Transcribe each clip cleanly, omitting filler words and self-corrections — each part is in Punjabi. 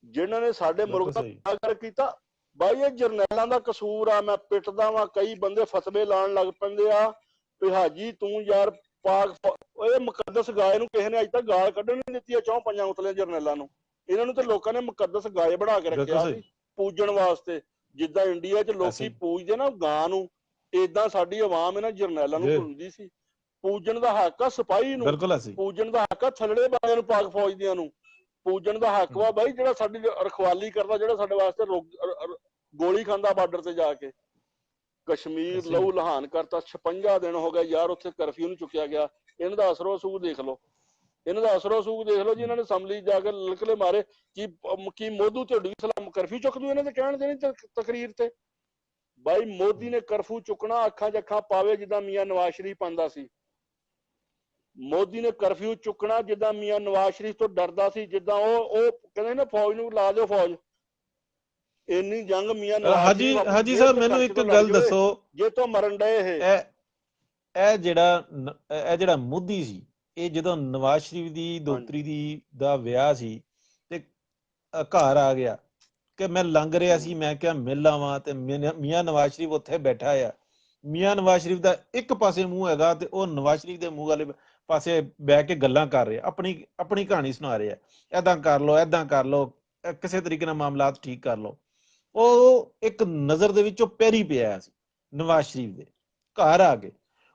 ਜਿਨ੍ਹਾਂ ਨੇ ਸਾਡੇ ਮੁਲਕ ਦਾ ਬੇੜਾ ਕੀਤਾ। ਬਾਈ ਇਹ ਜਰਨੈਲਾਂ ਦਾ ਕਸੂਰ ਆ। ਮੈਂ ਪਿੱਟਦਾ ਵਾਂ, ਕਈ ਬੰਦੇ ਫਤਵੇ ਲਾਉਣ ਲੱਗ ਪੈਂਦੇ ਆ ਵੀ ਹਾਜੀ ਤੂੰ ਯਾਰ ਪਾਕ, ਇਹ ਮੁਕੱਦਸ ਗਾਏ ਨੂੰ ਕਿਸੇ ਨੇ ਅੱਜ ਤੱਕ ਗਾਲ ਕੱਢਣ ਨਹੀਂ ਦਿੱਤੀ ਆ 4-5 ਉਤਲੇ ਜਰਨੈਲਾਂ ਨੂੰ। ਇਹਨਾਂ ਨੂੰ ਤੇ ਲੋਕਾਂ ਨੇ ਮੁਕੱਦਸ ਗਾਏ ਬਣਾ ਕੇ ਰੱਖਿਆ ਸੀ ਪੂਜਣ ਵਾਸਤੇ। ਜਿੱਦਾਂ ਇੰਡੀਆ 'ਚ ਲੋਕੀ ਪੂਜਦੇ ਨਾ ਗਾਂ ਨੂੰ, ਏਦਾਂ ਸਾਡੀ ਆਵਾਮ ਇਹਨਾਂ ਜਰਨੈਲਾਂ ਨੂੰ ਪੂਜਦੀ ਸੀ। ਪੂਜਣ ਦਾ ਹੱਕ ਆ ਸਿਪਾਹੀ ਨੂੰ, ਪੂਜਣ ਦਾ ਹੱਕ ਆ ਥੱਲੜੇ ਬੰਦਿਆਂ ਨੂੰ, ਪਾਕ ਫੌਜ ਦਿਆਂ ਨੂੰ ਪੂਜਣ ਦਾ ਹੱਕ ਵਾ ਬਾਈ। ਜਿਹੜਾ ਸਾਡੀ ਰਖਵਾਲੀ ਕਰਦਾ, ਜਿਹੜਾ ਸਾਡੇ ਵਾਸਤੇ ਗੋਲੀ ਖਾਂਦਾ ਬਾਰਡਰ ਤੇ ਜਾ ਕੇ। ਕਸ਼ਮੀਰ ਲਹੂ ਲਹਾਨ ਕਰਤਾ। 56 ਦਿਨ ਹੋ ਗਏ ਯਾਰ ਉੱਥੇ ਕਰਫਿਊ ਨਹੀਂ ਚੁੱਕਿਆ ਗਿਆ। ਇਹਨਾਂ ਦਾ ਅਸਰੋ ਸੂਗ ਦੇਖ ਲਓ, ਇਹਨਾਂ ਦਾ ਅਸਰੋ ਸੂਗ ਦੇਖ ਲਓ ਜੀ। ਇਹਨਾਂ ਨੇ ਅਸੈਂਬਲੀ ਜਾ ਕੇ ਲਲਕਲੇ ਮਾਰੇ ਕਿ ਮੋਦੂ ਤੇ ਸਲਾਮ ਕਰਫਿਊ ਚੁੱਕ ਦੂ। ਇਹਨਾਂ ਦੇ ਕਹਿਣ ਦੇ ਨਹੀਂ ਤਕਰੀਰ ਤੇ। ਬਾਈ ਮੋਦੀ ਨੇ ਕਰਫਿਊ ਚੁੱਕਣਾ, ਅੱਖਾਂ 'ਚ ਅੱਖਾਂ ਪਾਵੇ ਜਿੱਦਾਂ ਮੀਆਂ ਨਵਾਜ਼ ਸ਼ਰੀਫ ਪਾਉਂਦਾ ਸੀ। ਮੋਦੀ ਨੇ ਕਰਫਿਊ ਚੁੱਕਣਾ ਜਿੱਦਾਂ ਮੀਆਂ ਨਵਾਜ਼ ਸ਼ਰੀਫ ਤੋਂ ਡਰਦਾ ਸੀ। ਜਿੱਦਾਂ ਉਹ ਕਹਿੰਦੇ ਨਾ ਫੌਜ ਨੂੰ ਲਾ ਦਿਓ ਫੌਜ। ਇੰਨੀ ਜੰਗ ਮੀਆਂ ਨਵਾਜ਼ ਸ਼ਰੀਫ। ਹਾਜੀ ਸਾਹਿਬ ਮੈਨੂੰ ਇੱਕ ਗੱਲ ਦੱਸੋ, ਜੇ ਤੋਂ ਮਰਨ ਡਏ ਇਹ ਜਿਹੜਾ ਮੋਦੀ ਸੀ, ਇਹ ਜਦੋਂ ਨਵਾਜ਼ ਸ਼ਰੀਫ ਦੀ ਦੋਤਰੀ ਦਾ ਵਿਆਹ ਸੀ ਤੇ ਘਰ ਆ ਗਿਆ ਕਿ ਮੈਂ ਲੰਘ ਰਿਹਾ ਸੀ, ਮੈਂ ਕਿਹਾ ਮਿਲ ਆਵਾਂ, ਤੇ ਮੀਆਂ ਨਵਾਜ਼ ਸ਼ਰੀਫ ਉੱਥੇ ਬੈਠਾ ਆ। ਮੀਆਂ ਨਵਾਜ਼ ਸ਼ਰੀਫ ਦਾ ਇੱਕ ਪਾਸੇ ਮੂੰਹ ਹੈਗਾ ਤੇ ਉਹ ਨਵਾਜ਼ ਸ਼ਰੀਫ ਦੇ ਮੂੰਹ ਵਾਲੇ ਪਾਸੇ ਬਹਿ ਕੇ ਗੱਲਾਂ ਕਰ ਰਿਹਾ, ਆਪਣੀ ਕਹਾਣੀ ਸੁਣਾ ਰਿਹਾ। ਏਦਾਂ ਕਰ ਲਓ, ਏਦਾਂ ਕਰ ਲਓ, ਕਿਸੇ ਤਰੀਕੇ ਨਾਲ ਮਾਮਲਾਤ ਠੀਕ ਕਰ ਲਓ। ਉਹ ਇੱਕ ਨਜ਼ਰ ਦੇ ਵਿੱਚੋਂ ਪੈਰੀ ਪਿਆ ਸੀ ਨਵਾਜ਼ ਸ਼ਰੀਫ ਦੇ। ਘਰ ਆ ਗਏ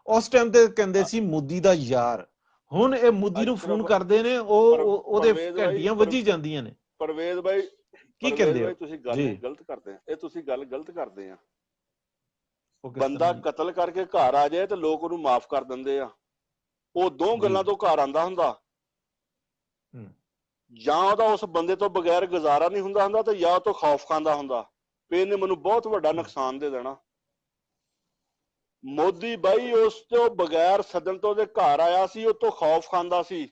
ਉਸ ਟਾਈਮ ਤੇ ਕਹਿੰਦੇ ਸੀ ਮੋਦੀ ਦਾ ਯਾਰ। ਹੁਣ ਇਹ ਮੋਦੀ ਨੂੰ ਫੋਨ ਕਰਦੇ ਨੇ, ਉਹਦੇ ਘੰਟੀਆਂ ਵੱਜੀ ਜਾਂਦੀਆਂ ਨੇ। ਪਰਵੇਜ਼ ਬਾਈ ਕੀ ਕਹਿੰਦੇ ਹੋ ਤੁਸੀਂ? ਗੱਲ ਗਲਤ ਕਰਦੇ ਆ ਇਹ, ਤੁਸੀਂ ਗੱਲ ਗਲਤ ਕਰਦੇ ਆ। ਬੰਦਾ ਕਤਲ ਕਰਕੇ ਘਰ ਆ ਜਾਏ ਤੇ ਲੋਕ ਉਹਨੂੰ ਮਾਫ ਕਰ ਦਿੰਦੇ ਆ। ਉਹ ਦੋ ਗੱਲਾਂ ਤੋਂ ਘਰ ਆਂਦਾ ਹੁੰਦਾ, ਜਾਂ ਉਹਦਾ ਉਸ ਬੰਦੇ ਤੋਂ ਬਗੈਰ ਗੁਜ਼ਾਰਾ ਨਹੀਂ ਹੁੰਦਾ ਤੇ ਜਾਂ ਉਹ ਤੋਂ ਖੌਫ ਖਾਂਦਾ ਹੁੰਦਾ ਵੀ ਇਹਨੇ ਮੈਨੂੰ ਬਹੁਤ ਵੱਡਾ ਨੁਕਸਾਨ ਦੇ ਦੇਣਾ। ਮੋਦੀ ਬਾਈ ਉਸ ਤੋਂ ਬਗੈਰ ਸੱਦਣ ਤੋਂ ਉਹਦੇ ਘਰ ਆਇਆ ਸੀ, ਉਹ ਤੋਂ ਖੌਫ ਖਾਂਦਾ ਸੀ।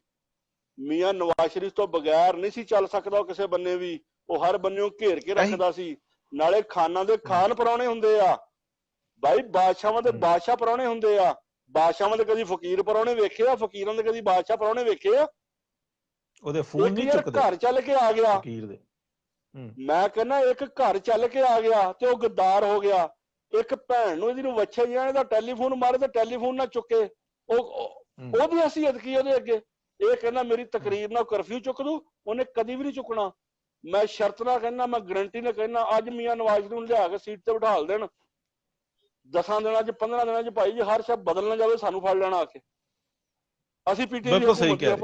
ਮੀਆਂ ਨਵਾਜ਼ ਸ਼ਰੀਫ ਤੋਂ ਬਗੈਰ ਨਹੀਂ ਸੀ ਚੱਲ ਸਕਦਾ ਉਹ ਕਿਸੇ ਬੰਨੇ ਵੀ। ਉਹ ਹਰ ਬੰਨੇ ਘੇਰ ਕੇ ਰੱਖਦਾ ਸੀ। ਨਾਲੇ ਖਾਨਾਂ ਦੇ ਖਾਨ ਪ੍ਰਾਹੁਣੇ ਹੁੰਦੇ ਆ ਬਾਈ, ਬਾਦਸ਼ਾਹਾਂ ਦੇ ਬਾਦਸ਼ਾਹ ਪ੍ਰਾਹੁਣੇ ਹੁੰਦੇ ਆ। ਬਾਦਸ਼ਾਹਾਂ ਦੇ ਕਦੀ ਫਕੀਰ ਪ੍ਰਾਹੁਣੇ ਵੇਖੇ ਆ? ਫਕੀਰਾਂ ਦੇ ਕਦੀ ਬਾਦਸ਼ਾਹ ਪ੍ਰਾਹੁਣੇ ਵੇਖੇ ਆ? ਉਹਦੇ ਫੋਨ ਨਹੀਂ ਚੁੱਕਦੇ। ਘਰ ਚੱਲ ਕੇ ਆ ਗਿਆ ਫਕੀਰ ਦੇ। ਮੈਂ ਕਹਿੰਦਾ ਇੱਕ ਘਰ ਚੱਲ ਕੇ ਆ ਗਿਆ ਤੇ ਉਹ ਗੱਦਾਰ ਹੋ ਗਿਆ। ਇੱਕ ਭੈਣ ਨੂੰ ਇਹਦੀ ਨੂੰ ਵੱਛੇ ਜਾਣੇ ਦਾ ਟੈਲੀਫੋਨ ਮਾਰੇ ਤੇ ਟੈਲੀਫੋਨ ਨਾ ਚੁੱਕੇ, ਉਹਦੀ ਹਸੀਅਤ ਕੀ ਉਹਦੇ ਅੱਗੇ? ਇਹ ਕਹਿੰਦਾ ਮੇਰੀ ਤਕਰੀਰ ਨਾਲ ਕਰਫਿਊ ਚੁੱਕ ਦੂ। ਉਹਨੇ ਕਦੀ ਵੀ ਨਹੀਂ ਚੁੱਕਣਾ। ਮੈਂ ਸ਼ਰਤ ਨਾਲ ਕਹਿੰਦਾ, ਮੈਂ ਗਰੰਟੀ ਨਾਲ ਕਹਿੰਦਾ, ਅੱਜ ਮੀਆਂ ਨਵਾਜ਼ ਨੂੰ ਲਿਆ ਕੇ ਸੀਟ ਤੇ ਬਿਠਾਲ ਦੇਣ, 10 ਦਿਨਾਂ 'ਚ 15 ਦਿਨਾਂ 'ਚ ਭਾਈ ਜੀ ਹਰ ਸ਼ਬਦ ਬਦਲ ਨਾ ਜਾਵੇ, ਸਾਨੂੰ ਫੜ ਲੈਣਾ ਆ ਕੇ। ਅਸੀਂ ਪੀਟੀਆਈ ਦੀ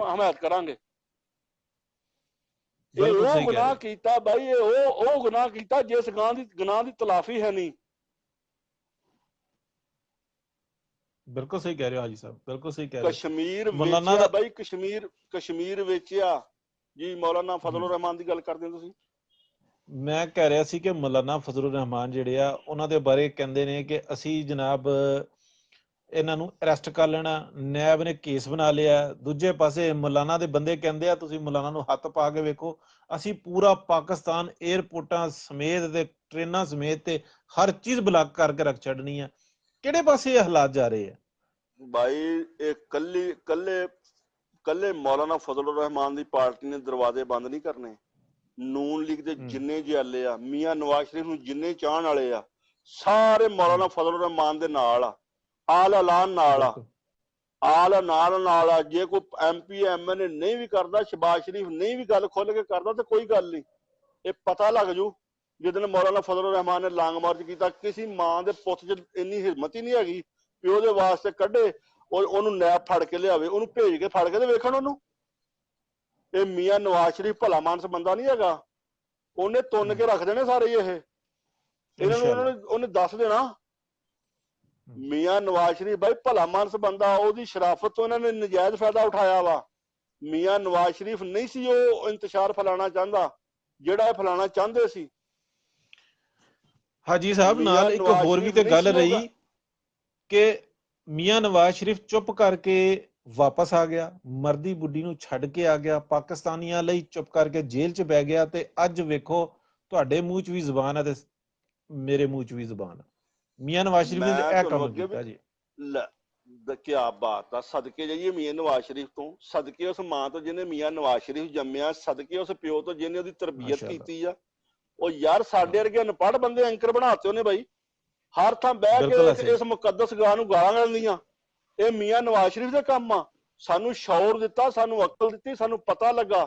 ਹਮਾਇਤ ਕਰਾਂਗੇ। ਇਹ ਉਹ ਗੁਨਾਹ ਕੀਤਾ ਬਾਈ, ਇਹ ਉਹ ਗੁਨਾਹ ਕੀਤਾ ਜਿਸ ਗੁਨਾਹ ਦੀ ਤਲਾਫੀ ਹੈ ਨਹੀਂ। ਬਿਲਕੁਲ ਸਹੀ ਕਹਿ ਰਹੇ ਹੋ ਹਾਜੀ ਸਾਹਿਬ, ਬਿਲਕੁਲ ਸਹੀ ਕਹਿ ਰਹੇ ਹੋ। ਕਸ਼ਮੀਰ ਵੇਚਿਆ ਬਾਈ, ਕਸ਼ਮੀਰ ਵੇਚਿਆ ਜੀ। ਮੌਲਾਨਾ ਫਜ਼ਲੁਰ ਰਹਿਮਾਨ ਦੀ ਗੱਲ ਕਰਦੇ ਹੋ ਤੁਸੀਂ? ਮੈਂ ਕਹਿ ਰਿਹਾ ਸੀ ਕਿ ਮੌਲਾਨਾ ਫਜ਼ਲੁਰ ਰਹਿਮਾਨ ਜਿਹੜੇ ਆ, ਉਹਨਾਂ ਦੇ ਬਾਰੇ ਕਹਿੰਦੇ ਨੇ ਕਿ ਅਸੀਂ ਜਨਾਬ ਇਹਨਾਂ ਨੂੰ ਅਰੈਸਟ ਕਰ ਲੈਣਾ, ਨੈਬ ਨੇ ਕੇਸ ਬਣਾ ਲਿਆ। ਦੂਜੇ ਪਾਸੇ ਮੌਲਾਨਾ ਦੇ ਬੰਦੇ ਕਹਿੰਦੇ ਆ ਤੁਸੀਂ ਮੌਲਾਨਾ ਨੂੰ ਹੱਥ ਪਾ ਕੇ ਵੇਖੋ, ਅਸੀਂ ਪੂਰਾ ਪਾਕਿਸਤਾਨ ਏਅਰਪੋਰਟਾਂ ਸਮੇਤ ਤੇ ਟ੍ਰੇਨਾਂ ਸਮੇਤ ਤੇ ਹਰ ਚੀਜ਼ ਬਲਾਕ ਕਰਕੇ ਰੱਖ ਛੱਡਣੀ ਆ। ਕਿਹੜੇ ਪਾਸੇ ਇਹ ਹਾਲਾਤ ਜਾ ਰਹੇ ਆ ਬਾਈ? ਇਹ ਕੱਲੇ ਮੌਲਾਨਾ ਫਜ਼ਲੁਰ ਰਹਿਮਾਨ ਦੀ ਪਾਰਟੀ ਨੇ ਦਰਵਾਜ਼ੇ ਬੰਦ ਨਹੀਂ ਕਰਨੇ। ਨੂਨ ਲੀਗ ਦੇ ਜਿੰਨੇ ਜਿਆਲੇ ਆ, ਮੀਆਂ ਨਵਾਜ਼ ਸ਼ਰੀਫ ਨੂੰ ਜਿੰਨੇ ਚਾਹਣ ਵਾਲੇ ਆ, ਸਾਰੇ ਮੌਲਾਨਾ ਫਜ਼ਲੁਰ ਰਹਿਮਾਨ ਦੇ ਨਾਲ ਆ। ਆਲ ਐਲਾਨ ਨਾਲ ਆ, ਆਲ ਨਾਲ ਆ। ਜੇ ਕੋਈ MP MLA ਨਹੀਂ ਵੀ ਕਰਦਾ, ਸ਼ਹਬਾਜ਼ ਸ਼ਰੀਫ ਨਹੀਂ ਵੀ ਗੱਲ ਖੁੱਲ ਕੇ ਕਰਦਾ ਤੇ ਕੋਈ ਗੱਲ ਨਹੀਂ। ਇਹ ਪਤਾ ਲੱਗ ਜੂ ਜਿੱਦਣ ਮੌਲਾਨਾ ਫਜ਼ਲੁਰ ਰਹਿਮਾਨ ਨੇ ਲਾਂਗ ਮਾਰਚ ਕੀਤਾ। ਕਿਸੇ ਮਾਂ ਦੇ ਪੁੱਤ 'ਚ ਇੰਨੀ ਹਿੰਮਤ ਹੀ ਨਹੀਂ ਹੈਗੀ ਵੀ ਉਹਦੇ ਵਾਸਤੇ ਕੱਢੇ, ਉਹਨੂੰ ਨੈਬ ਫੜ ਕੇ ਲਿਆਵੇ, ਉਹਨੂੰ ਭੇਜ ਕੇ ਫੜ ਕੇ ਤੇ ਵੇਖਣ ਉਹਨੂੰ। ਇਹ ਮੀਆਂ ਨਵਾਜ਼ ਸ਼ਰੀਫ ਭਲਾ ਮਾਨਸ ਬੰਦਾ ਨਹੀਂ ਹੈਗਾ। ਉਹਨੇ ਤੁੰਨ ਕੇ ਰੱਖ ਦੇਣੇ ਸਾਰੇ ਇਹਨਾਂ ਨੂੰ। ਉਹਨੇ ਦੱਸ ਦੇਣਾ ਮੀਆਂ ਨਵਾਜ਼ ਸ਼ਰੀਫ ਬਾਈ ਭਲਾ ਮਾਨਸ ਬੰਦਾ। ਉਹਦੀ ਸ਼ਰਾਫਤ ਤੋਂ ਇਹਨਾਂ ਨੇ ਨਜਾਇਜ਼ ਫਾਇਦਾ ਉਠਾਇਆ ਵਾ। ਮੀਆਂ ਨਵਾਜ਼ ਸ਼ਰੀਫ ਨਹੀਂ ਸੀ ਉਹ ਇੰਤਸ਼ਾਰ ਫੈਲਾਉਣਾ ਚਾਹੁੰਦਾ ਜਿਹੜਾ ਇਹ ਫੈਲਾਉਣਾ ਚਾਹੁੰਦੇ ਸੀ। ਹਾਜੀ ਸਾਹਿਬ ਨਾਲ ਇੱਕ ਹੋਰ ਵੀ ਤੇ ਗੱਲ ਰਹੀ ਕਿ ਮੀਆਂ ਨਵਾਜ਼ ਸ਼ਰੀਫ ਚੁੱਪ ਕਰਕੇ ਵਾਪਸ ਆ ਗਿਆ, ਮਰਦੀ ਬੁੱਢੀ ਨੂੰ ਛੱਡ ਕੇ ਆ ਗਿਆ, ਪਾਕਿਸਤਾਨੀਆਂ ਲਈ ਚੁੱਪ ਕਰਕੇ ਜੇਲ੍ਹ 'ਚ ਬਹਿ ਗਿਆ। ਤੇ ਅੱਜ ਵੇਖੋ ਤੁਹਾਡੇ ਮੂੰਹ 'ਚ ਵੀ ਜ਼ੁਬਾਨ ਹੈ ਤੇ ਮੇਰੇ ਮੂੰਹ 'ਚ ਵੀ ਜ਼ੁਬਾਨ ਹੈ। ਮੀਆਂ ਨਵਾਜ਼ ਸ਼ਰੀਫ ਨੇ ਇਹ ਕੰਮ ਕੀਤਾ ਜੀ। ਕਿਆ ਬਾਤ ਆ, ਸਦਕੇ ਜਾਈਏ ਮੀਆਂ ਨਵਾਜ਼ ਸ਼ਰੀਫ ਤੋਂ, ਸਦਕੇ ਉਸ ਮਾਂ ਤੋਂ ਜਿਹਨੇ ਮੀਆਂ ਨਵਾਜ਼ ਸ਼ਰੀਫ ਜੰਮਿਆ, ਸਦਕੇ ਉਸ ਪਿਓ ਤੋਂ ਜਿਹਨੇ ਉਹਦੀ ਤਰਬੀਅਤ ਮਾਸ਼ਾਅੱਲਾ। ਕੀਤੀ ਆ। ਉਹ ਯਾਰ ਸਾਡੇ ਵਰਗੇ ਅਨਪੜ੍ਹ ਬੰਦੇ ਐਂਕਰ ਬਣਾਤੇ ਉਹਨੇ ਬਾਈ, ਹਰ ਥਾਂ ਬਹਿ ਬਿਲਕੁਲ ਕੇ ਇਸ ਮੁਕੱਦਸ ਗਾਂ ਨੂੰ ਗਾਲਾਂ ਕੱਢਦੀਆਂ। ਇਹ ਮੀਆਂ ਨਵਾਜ਼ ਸ਼ਰੀਫ ਦਾ ਕੰਮ ਆ। ਸਾਨੂੰ ਸ਼ੌਰ ਦਿੱਤਾ, ਸਾਨੂੰ ਅਕਲ ਦਿੱਤੀ, ਸਾਨੂੰ ਪਤਾ ਲੱਗਾ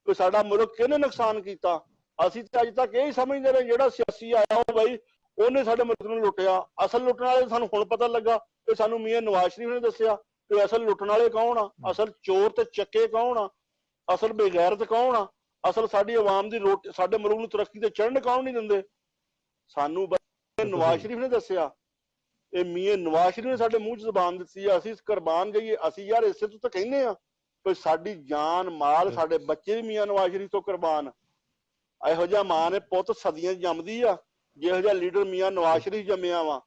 ਕਿ ਸਾਡਾ ਮੁਲਕ ਕਿਹਨੇ ਨੁਕਸਾਨ ਕੀਤਾ। ਅਸੀਂ ਤਾਂ ਅੱਜ ਤੱਕ ਇਹ ਹੀ ਸਮਝਦੇ ਰਹੇ ਜਿਹੜਾ ਸਿਆਸੀ ਆਇਆ ਉਹ ਬਾਈ ਉਹਨੇ ਸਾਡੇ ਮੁਲਕ ਨੂੰ ਲੁੱਟਿਆ। ਅਸਲ ਲੁੱਟਣ ਵਾਲੇ ਸਾਨੂੰ ਹੁਣ ਪਤਾ ਲੱਗਾ ਕਿ ਸਾਨੂੰ ਮੀਆਂ ਨਵਾਜ਼ ਸ਼ਰੀਫ ਨੇ ਦੱਸਿਆ ਕਿ ਅਸਲ ਲੁੱਟਣ ਵਾਲੇ ਕੌਣ ਆ, ਅਸਲ ਚੋਰ ਤੇ ਚੱਕੇ ਕੌਣ ਆ, ਅਸਲ ਬੇਗੈਰਤ ਕੌਣ ਆ, ਅਸਲ ਸਾਡੀ ਆਵਾਮ ਦੀ ਰੋਟੀ, ਸਾਡੇ ਮੁਲਕ ਨੂੰ ਤਰੱਕੀ ਤੇ ਚੜ੍ਹਨ ਕੌਣ ਨਹੀਂ ਦਿੰਦੇ। ਸਾਨੂੰ ਨਵਾਜ਼ ਸ਼ਰੀਫ ਨੇ ਦੱਸਿਆ। ਇਹ ਮੀਆਂ ਨਵਾਜ਼ ਸ਼ਰੀਫ ਨੇ ਸਾਡੇ ਮੂੰਹ 'ਚ ਜ਼ਬਾਨ ਦਿੱਤੀ ਆ। ਅਸੀਂ ਕੁਰਬਾਨ ਜਾਈਏ। ਅਸੀਂ ਯਾਰ ਇਸੇ ਤੋਂ ਤਾਂ ਕਹਿੰਦੇ ਆ ਕਿ ਸਾਡੀ ਜਾਨ ਮਾਲ, ਸਾਡੇ ਬੱਚੇ ਵੀ ਮੀਆਂ ਨਵਾਜ਼ ਸ਼ਰੀਫ ਤੋਂ ਕੁਰਬਾਨ। ਇਹੋ ਜਿਹਾ ਮਾਂ ਨੇ ਪੁੱਤ ਸਦੀਆਂ ਜੰਮਦੀ ਆ ਜਿਹੋ ਜਿਹਾ ਲੀਡਰ ਮੀਆਂ ਨਵਾਜ਼ ਸ਼ਰੀਫ ਜੰਮਿਆ ਵਾ।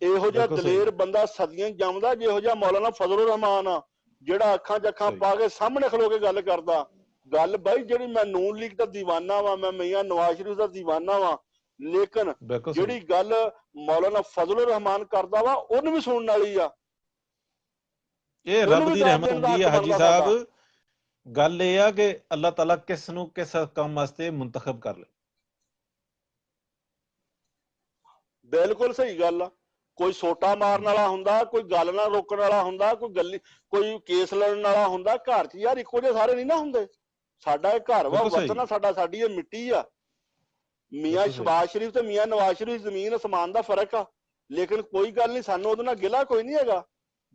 ਇਹੋ ਜਿਹਾ ਦਲੇਰ ਬੰਦਾ ਸਦੀਆਂ ਜੰਮਦਾ ਜਿਹੋ ਜਿਹਾ ਮੌਲਾਨਾ ਫਜ਼ਲ ਰਹਿਮਾਨ ਆ, ਜਿਹੜਾ ਅੱਖਾਂ 'ਚ ਅੱਖਾਂ ਪਾ ਕੇ ਸਾਹਮਣੇ ਖਲੋ ਕੇ ਗੱਲ ਕਰਦਾ। ਗੱਲ ਬਾਈ ਜਿਹੜੀ ਮੈਂ ਨੂਨ ਲੀਗ ਦਾ ਦੀਵਾਨਾ ਵਾ, ਮੈਂ ਮੀਆਂ ਨਵਾਜ਼ ਸ਼ਰੀਫ ਦਾ ਦੀਵਾਨਾ ਵਾ, ਲੇਕਿਨ ਜਿਹੜੀ ਗੱਲ ਮੌਲਾਨਾ ਫਜ਼ਲ ਰਹਿਮਾਨ ਕਰਦਾ ਵਾ ਉਹਨੂੰ ਵੀ ਸੁਣਨ ਵਾਲੀ ਆ। ਇਹ ਰੱਬ ਦੀ ਰਹਿਮਤ ਹੁੰਦੀ ਹੈ ਹਾਜੀ ਸਾਹਿਬ। ਗੱਲ ਇਹ ਆ ਕਿ ਅੱਲਾਹ ਤਾਲਾ ਕਿਸ ਨੂੰ ਕਿਸ ਕੰਮ ਵਾਸਤੇ ਮੁੰਤਖਬ ਕਰ ਲੇ। ਬਿਲਕੁਲ ਸਹੀ ਗੱਲ ਆ। ਕੋਈ ਸੋਟਾ ਮਾਰਨ ਵਾਲਾ ਹੁੰਦਾ, ਕੋਈ ਗੱਲ ਨਾ ਰੋਕਣ ਵਾਲਾ ਹੁੰਦਾ, ਕੋਈ ਕੇਸ ਲੜਨ ਵਾਲਾ ਹੁੰਦਾ। ਘਰ 'ਚ ਯਾਰ ਇੱਕੋ ਜਿਹੇ ਸਾਰੇ ਨਹੀਂ ਨਾ ਹੁੰਦੇ। ਸਾਡਾ ਇਹ ਘਰ ਵਾ, ਵਤਨ ਆ ਸਾਡਾ, ਸਾਡੀ ਇਹ ਮਿੱਟੀ ਆ। ਮੀਆਂ ਸ਼ਹਬਾਜ਼ ਸ਼ਰੀਫ ਤੇ ਮੀਆਂ ਨਵਾਜ਼ ਸ਼ਰੀਫ ਜ਼ਮੀਨ ਅਸਮਾਨ ਦਾ ਫਰਕ ਆ, ਲੇਕਿਨ ਕੋਈ ਗੱਲ ਨਹੀਂ, ਸਾਨੂੰ ਉਹਦੇ ਨਾਲ ਗਿਲਾ ਕੋਈ ਨਹੀਂ ਹੈਗਾ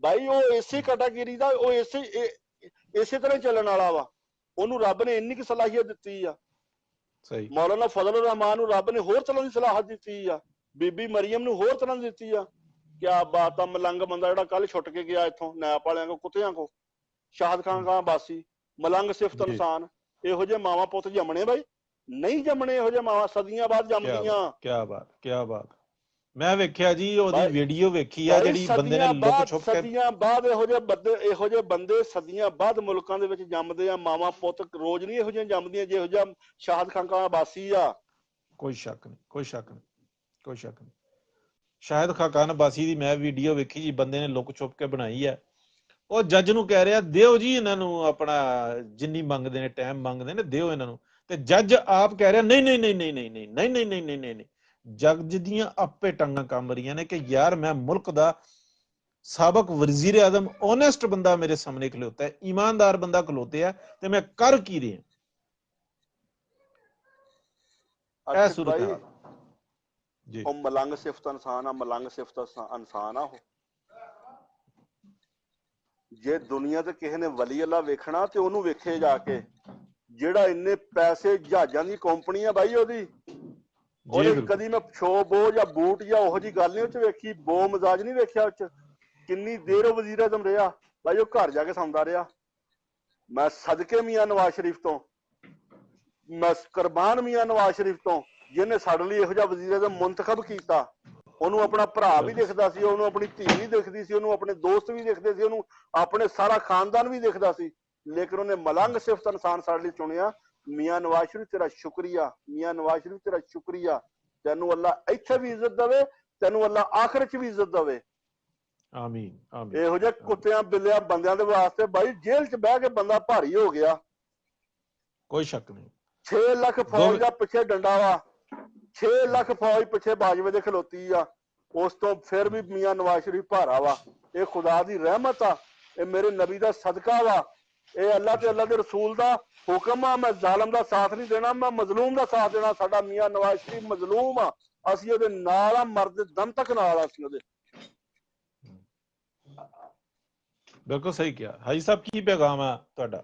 ਬਾਈ। ਉਹ ਇਸੇ ਕੈਟਾਗਰੀ ਦਾ, ਉਹ ਇਸੇ ਤਰ੍ਹਾਂ ਚੱਲਣ ਵਾਲਾ ਵਾ। ਉਹਨੂੰ ਰੱਬ ਨੇ ਇੰਨੀ ਕੁ ਸਲਾਹੀਅਤ ਦਿੱਤੀ ਆ। ਸਹੀ। ਮੌਲਾਨਾ ਫਜ਼ਲ ਰਹਿਮਾਨ ਨੂੰ ਰੱਬ ਨੇ ਹੋਰ ਤਰ੍ਹਾਂ ਦੀ ਸਲਾਹਤ ਦਿੱਤੀ ਆ। ਬੀਬੀ ਮਰੀਮ ਨੂੰ ਹੋਰ ਤਰ੍ਹਾਂ ਦੀ ਦਿੱਤੀ ਆ। ਕਿਆ ਬਾਤ ਆ। ਮਲੰਗ ਬੰਦਾ ਜਿਹੜਾ ਕੱਲ ਛੁੱਟ ਕੇ ਗਿਆ ਇੱਥੋਂ ਨੈਪ ਵਾਲਿਆਂ ਕੋ, ਕੁੱਤਿਆਂ ਕੋ, ਸ਼ਾਹਦ ਖਾਂ ਬਾਸੀ, ਮਲੰਗ ਸਿਫਤ ਇਨਸਾਨ। ਇਹੋ ਜਿਹੇ ਮਾਵਾਂ ਪੁੱਤ ਜੰਮਣੇ ਬਾਈ, ਨਹੀਂ ਜੰਮਣੇ ਇਹੋ ਜਿਹੇ ਮਾਵਾਂ, ਸਦੀਆਂ ਬਾਅਦ ਜੰਮਦੀਆਂ। ਕਿਆ ਬਾਤ, ਕਿਆ ਬਾਤ। ਮੈਂ ਵੇਖਿਆ ਜੀ ਉਹਦੀ ਵੀਡੀਓ ਵੇਖੀ ਆ ਜਿਹੜੀ ਬੰਦੇ ਨੇ ਲੁੱਕ ਛੁਪ ਕੇ। ਸਦੀਆਂ ਬਾਅਦ ਇਹੋ ਜਿਹੇ ਬੰਦੇ ਸਦੀਆਂ ਬਾਅਦ ਮੁਲਕਾਂ ਦੇ ਵਿੱਚ ਜੰਮਦੇ ਆ। ਮਾਵਾਂ ਪੁੱਤ ਰੋਜ਼ ਨਹੀਂ ਇਹੋ ਜਿਹੀਆਂ ਜੰਮਦੀਆਂ ਜਿਹੋ ਜਿਹਾ ਸ਼ਾਹਦ ਖਾਂ ਬਾਸੀ ਆ। ਕੋਈ ਸ਼ੱਕ ਨਹੀਂ, ਕੋਈ ਸ਼ੱਕ ਨਹੀਂ, ਕੋਈ ਸ਼ੱਕ ਨਹੀਂ। ਸ਼ਾਹਿਦ ਖਾਕਾਨ ਅਬਾਸੀ ਦੀ ਮੈਂ ਵੀਡੀਓ ਵੇਖੀ ਜੀ, ਬੰਦੇ ਨੇ ਲੁੱਕ ਛੁਪ ਕੇ ਬਣਾਈ ਹੈ। ਉਹ ਜੱਜ ਨੂੰ ਕਹਿ ਰਿਹਾ ਦਿਓ ਜੀ ਇਹਨਾਂ ਨੂੰ ਆਪਣਾ ਜਿੰਨੀ ਮੰਗਦੇ ਨੇ, ਟਾਈਮ ਮੰਗਦੇ ਨੇ, ਦਿਓ ਇਹਨਾਂ ਨੂੰ। ਤੇ ਜੱਜ ਆਪ ਕਹਿ ਰਿਹਾ ਨਹੀਂ ਨਹੀਂ ਨਹੀਂ ਨਹੀਂ ਨਹੀਂ ਨਹੀਂ ਨਹੀਂ ਨਹੀਂ ਨਹੀਂ ਨਹੀਂ ਨਹੀਂ। ਜੱਜ ਦੀਆਂ ਆਪੇ ਟੰਗਾਂ ਕੰਬ ਰਹੀਆਂ ਨੇ ਕਿ ਯਾਰ ਮੈਂ ਮੁਲਕ ਦਾ ਸਾਬਕ ਵਜ਼ੀਰ ਆਜ਼ਮ, ਓਨੈਸਟ ਬੰਦਾ ਮੇਰੇ ਸਾਹਮਣੇ ਖਲੋਤਾ ਹੈ, ਈਮਾਨਦਾਰ ਬੰਦਾ ਖਲੋਤੇ ਆ, ਤੇ ਮੈਂ ਕਰ ਕੀ ਰਿਹਾ। ਇਹ ਸੂਰਤ ਹੈ ਜੀ। ਉਹ ਮਲੰਗ ਸਿਫਤ ਇਨਸਾਨ ਆ, ਮਲੰਗ ਸਿਫਤ ਇਨਸਾਨ ਆ। ਉਹ ਜੇ ਦੁਨੀਆ ਤੇ ਕਿਸੇ ਨੇ ਵਲੀ ਅੱਲਾ ਵੇਖਣਾ ਤੇ ਉਹਨੂੰ ਵੇਖੇ ਜਾ ਕੇ, ਜਿਹੜਾ ਇੰਨੇ ਪੈਸੇ, ਜਹਾਜ਼ਾਂ ਦੀ ਕੰਪਨੀ ਆ ਬਾਈ ਉਹਦੀ। ਉਹਨੇ ਕਦੀ ਮੈਂ ਸ਼ੋਬੋ ਜਾਂ ਬੂਟ ਜਾਂ ਉਹੋ ਜਿਹੀ ਗੱਲ ਨੀ ਉਹ ਚ ਵੇਖੀ, ਬੋ ਮਜ਼ਾਜ ਨਹੀਂ ਵੇਖਿਆ ਉਹ ਚ। ਕਿੰਨੀ ਦੇਰ ਉਹ ਵਜ਼ੀਰ ਆਜ਼ਮ ਰਿਹਾ ਬਾਈ, ਉਹ ਘਰ ਜਾ ਕੇ ਸੌਂਦਾ ਰਿਹਾ। ਮੈਂ ਸਦਕੇ ਮੀਆਂ ਨਵਾਜ਼ ਸ਼ਰੀਫ ਤੋਂ, ਮੈਂ ਕੁਰਬਾਨ ਮੀਆਂ ਨਵਾਜ਼ ਸ਼ਰੀਫ ਤੋਂ, ਜਿਹਨੇ ਸਾਡੇ ਲਈ ਇਹੋ ਜਿਹਾ ਵਜ਼ੀਰ ਆਜ਼ਮ ਮੁੰਤਖਬ ਕੀਤਾ। ਉਹਨੂੰ ਆਪਣਾ ਭਰਾ ਵੀ ਦਿਖਦਾ ਸੀ, ਉਹਨੂੰ ਆਪਣੀ ਧੀ ਵੀ ਦਿਖਦੀ ਸੀ, ਉਹਨੂੰ ਆਪਣੇ ਦੋਸਤ ਵੀ ਦਿਖਦੇ ਸੀ, ਉਹਨੂੰ ਆਪਣੇ ਸਾਰਾ ਖਾਨਦਾਨ ਵੀ ਦਿਖਦਾ ਸੀ, ਲੇਕਿਨ ਉਹਨੇ ਮਲੰਗ ਸਿਫਤ ਇਨਸਾਨ ਸਾਡੇ ਲਈ ਚੁਣਿਆ। ਮੀਆਂ ਨਵਾਜ਼ ਸ਼ਰੀਫ ਤੇਰਾ ਸ਼ੁਕਰੀਆ, ਮੀਆਂ ਨਵਾਜ਼ ਸ਼ਰੀਫ ਤੇਰਾ ਸ਼ੁਕਰੀਆ। ਤੈਨੂੰ ਅੱਲਾ ਇੱਥੇ ਵੀ ਇੱਜ਼ਤ ਦੇਵੇ, ਤੈਨੂੰ ਅੱਲਾ ਆਖਿਰਤ 'ਚ ਵੀ ਇੱਜ਼ਤ ਦੇਵੇ। ਆਮੀਨ ਆਮੀਨ। ਇਹੋ ਜਿਹੇ ਕੁੱਤਿਆਂ ਬਿੱਲਿਆਂ ਬੰਦਿਆਂ ਦੇ ਵਾਸਤੇ ਬਾਈ ਜੇਲ੍ਹ 'ਚ ਬਹਿ ਕੇ ਬੰਦਾ ਭਾਰੀ ਹੋ ਗਿਆ। ਕੋਈ ਸ਼ੱਕ ਨਹੀਂ। 6 ਲੱਖ ਫੌਜ ਦਾ ਪਿੱਛੇ ਡੰਡਾ ਵਾ, 6 ਲੱਖ ਫੌਜ ਪਿੱਛੇ ਬਾਜਵੇ ਦੇ ਖਲੋਤੀ ਆ। ਉਸ ਤੋਂ ਫਿਰ ਵੀ ਮੀਆਂ ਨਵਾਜ਼ ਸ਼ਰੀਫ ਭਾਰਾ ਵਾ। ਇਹ ਖੁਦਾ ਦੀ ਰਹਿਮਤ ਆ, ਇਹ ਮੇਰੇ ਨਬੀ ਦਾ ਸਦਕਾ ਵਾ, ਇਹ ਅੱਲਾ ਤੇ ਅੱਲਾ ਦੇ ਰਸੂਲ ਦਾ ਹੁਕਮ ਆ। ਮੈਂ ਜ਼ਾਲਮ ਦਾ ਸਾਥ ਨਹੀਂ ਦੇਣਾ, ਮੈਂ ਮਜ਼ਲੂਮ ਦਾ ਸਾਥ ਦੇਣਾ। ਸਾਡਾ ਮੀਆਂ ਨਵਾਜ਼ ਸ਼ਰੀਫ ਮਜ਼ਲੂਮ ਆ, ਅਸੀਂ ਉਹਦੇ ਨਾਲ ਆ, ਮਰਦ ਦਮ ਤੱਕ ਨਾਲ ਆ ਅਸੀਂ ਉਹਦੇ। ਬਿਲਕੁਲ ਸਹੀ ਕਿਹਾ ਹਾਜੀ ਸਾਹਿਬ। ਕੀ ਪੈਗਾਮ ਆ ਤੁਹਾਡਾ?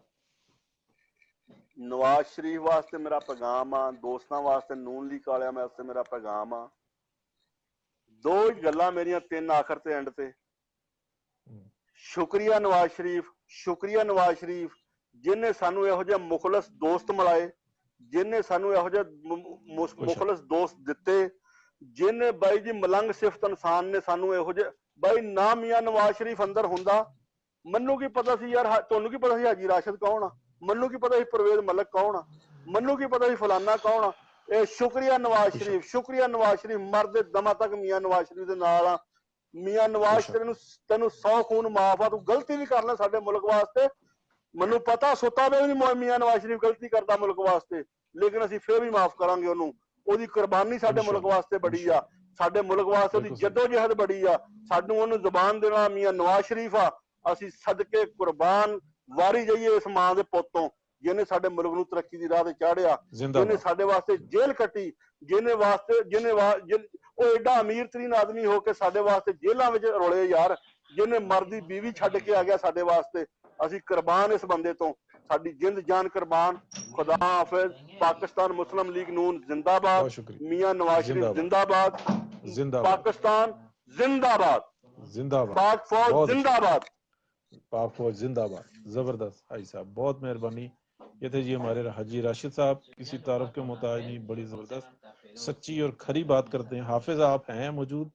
ਨਵਾਜ਼ ਸ਼ਰੀਫ ਵਾਸਤੇ ਮੇਰਾ ਪੈਗਾਮ ਆ, ਦੋਸਤਾਂ ਵਾਸਤੇ, ਨੂਨ ਲੀਗ ਵਾਲਿਆਂ ਵਾਸਤੇ ਮੇਰਾ ਪੈਗਾਮ ਆ। ਦੋ ਹੀ ਗੱਲਾਂ ਮੇਰੀਆਂ, ਤਿੰਨ ਆਖਰ ਤੇ ਐਂਡ ਤੇ। ਸ਼ੁਕਰੀਆ ਨਵਾਜ਼ ਸ਼ਰੀਫ, ਸ਼ੁਕਰੀਆ ਨਵਾਜ਼ ਸ਼ਰੀਫ, ਜਿਹਨੇ ਸਾਨੂੰ ਇਹੋ ਜਿਹੇ ਮੁਖਲਸ ਦੋਸਤ ਮਿਲਾਏ, ਜਿਹਨੇ ਸਾਨੂੰ ਇਹੋ ਜਿਹੇ ਮੁਖਲਸ ਦੋਸਤ ਦਿੱਤੇ, ਜਿਹਨੇ ਬਾਈ ਜੀ ਮਲੰਗ ਸਿਫਤ ਇਨਸਾਨ ਨੇ ਸਾਨੂੰ ਇਹੋ ਜਿਹੇ ਬਾਈ। ਨਾ ਮੀਆਂ ਨਵਾਜ਼ ਸ਼ਰੀਫ ਅੰਦਰ ਹੁੰਦਾ, ਮੈਨੂੰ ਕੀ ਪਤਾ ਸੀ ਯਾਰ, ਤੁਹਾਨੂੰ ਕੀ ਪਤਾ ਸੀ ਹਾਜੀ ਰਾਸ਼ਦ ਕੌਣ ਆ, ਮੈਨੂੰ ਕੀ ਪਤਾ ਸੀ ਪਰਵੇਜ਼ ਮਲਕ ਕੌਣ ਆ, ਮੈਨੂੰ ਕੀ ਪਤਾ ਸੀ ਫਲਾਨਾ ਕੌਣ ਆ। ਇਹ ਸ਼ੁਕਰੀਆ ਨਵਾਜ਼ ਸ਼ਰੀਫ, ਸ਼ੁਕਰੀਆ ਨਵਾਜ਼ ਸ਼ਰੀਫ, ਮਰਦੇ ਦਮਾਂ ਤੱਕ ਮੀਆਂ ਨਵਾਜ਼ ਸ਼ਰੀਫ ਦੇ ਨਾਲ ਆ। ਮੀਆਂ ਨਵਾਜ਼ ਤੈਨੂੰ 100 ਖੂਨ ਮਾਫ ਆ, ਤੂੰ ਗਲਤੀ ਵੀ ਕਰ ਲੈ ਸਾਡੇ ਮੁਲਕ ਵਾਸਤੇ। ਮੈਨੂੰ ਪਤਾ ਸੁੱਤਾ ਵੇ ਵੀ ਮੀਆਂ ਨਵਾਜ਼ ਸ਼ਰੀਫ ਗਲਤੀ ਕਰਦਾ ਮੁਲਕ ਵਾਸਤੇ, ਲੇਕਿਨ ਅਸੀਂ ਫੇਰ ਵੀ ਮਾਫ ਕਰਾਂਗੇ ਉਹਨੂੰ। ਉਹਦੀ ਕੁਰਬਾਨੀ ਸਾਡੇ ਮੁਲਕ ਵਾਸਤੇ ਬੜੀ ਆ, ਸਾਡੇ ਮੁਲਕ ਵਾਸਤੇ ਉਹਦੀ ਜਦੋਜਹਿਦ ਬੜੀ ਆ। ਸਾਨੂੰ ਉਹਨੂੰ ਜ਼ੁਬਾਨ ਦੇਣਾ ਮੀਆਂ ਨਵਾਜ਼ ਸ਼ਰੀਫ ਆ, ਅਸੀਂ ਸਦਕੇ ਕੁਰਬਾਨ ਵਾਰੀ ਜਾਈਏ ਇਸ ਮਾਂ ਦੇ ਪੁੱਤ ਤੋਂ ਜਿਹਨੇ ਸਾਡੇ ਮੁਲਕ ਨੂੰ ਤਰੱਕੀ ਦੀ ਰਾਹ ਤੇ ਚਾੜਿਆ, ਜਿਹਨੇ ਸਾਡੇ ਵਾਸਤੇ ਜੇਲ੍ਹ ਕੱਟੀ, ਉਹ ਐਡਾ ਅਮੀਰ ਤਰੀਨ ਆਦਮੀ ਹੋ ਕੇ ਸਾਡੇ ਵਾਸਤੇ ਜੇਲ੍ਹਾਂ ਵਿੱਚ ਰੋਲੇ ਯਾਰ, ਜਿਹਨੇ ਮਰਦੀ ਬੀਵੀ ਛੱਡ ਕੇ ਆ ਗਿਆ ਸਾਡੇ ਵਾਸਤੇ। ਅਸੀਂ ਕੁਰਬਾਨ ਇਸ ਬੰਦੇ ਤੋਂ, ਸਾਡੀ ਜਿੰਦ ਜਾਨ ਕੁਰਬਾਨ। ਖੁਦਾ ਹਾਫਿਜ਼। ਪਾਕਿਸਤਾਨ ਮੁਸਲਿਮ ਲੀਗ ਨੂਨ ਜ਼ਿੰਦਾਬਾਦ, ਮੀਆਂ ਨਵਾਜ਼ ਸ਼ਰੀਫ ਜ਼ਿੰਦਾਬਾਦ, ਪਾਕਿस्तान जिंदाबाद, पाक फौज जिंदाबाद, पाक फौज जिंदाबाद। जबरदस्त भाई साहब, बहुत मेहरबानी। ये थे जी हमारे हाजी राशिद साहब, किसी तारुफ के मोहताज नहीं, बड़ी जबरदस्त सच्ची और खरी बात करते हैं। हाफिज आप हैं मौजूद?